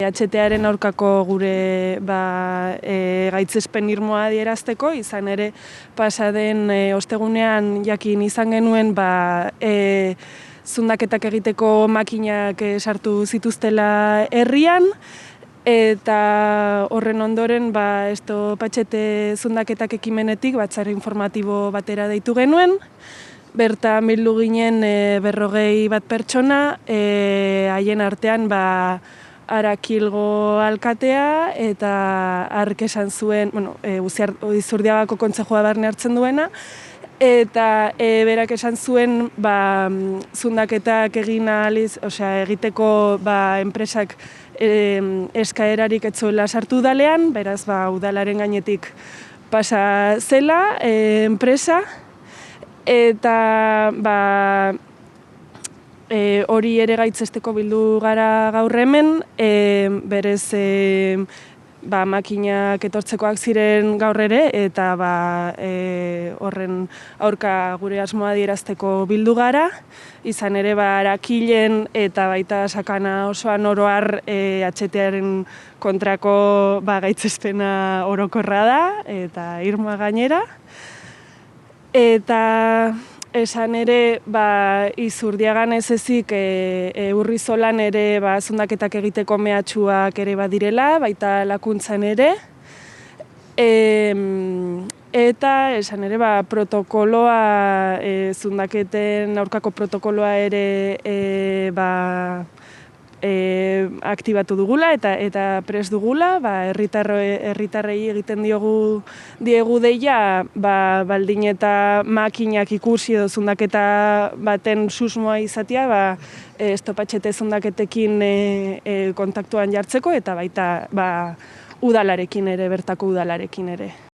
HTaren aurkako gure gaitzespen irmoa adierazteko, izan ere pasaden ostegunean jakin izan genuen zundaketak egiteko makinak sartu zituztela herrian, eta horren ondoren Estopatxete zundaketak ekimenetik batzar informatibo batera deitu genuen. Bertan bildu ginen 41 pertsona, haien artean Arakilgo alkatea eta hark esan zuen, Izurdiagako kontsejua barne hartzen duena, eta berak esan zuen zundaketak egiteko enpresak eskaerarik ez zuela sartu udalean, beraz udalaren gainetik pasa zela enpresa, eta hori ere gaitzesteko bildu gara gaur hemen, berez makinak etortzekoak ziren gaur ere, eta horren aurka gure asmoa adierazteko bildu gara, izan ere Arakilen eta baita Sakana osoan oro har HTaren kontrako gaitzespena orokorra da, eta irmoa gainera. Eta esan ere, Izurdiagan ez ezik Urrizolan ere zundaketak egiteko mehatxuak ere badirela, baita Lakuntzan ere. Eta esan ere, protokoloa, zundaketen aurkako protokoloa ere aktibatu dugula eta prest dugula, herritarrei egiten diegu deia, baldin eta makinak ikusi edo zundaketa baten susmoa izatea, Estopatxete zundaketekin kontaktuan jartzeko eta baita udalarekin ere, bertako udalarekin ere.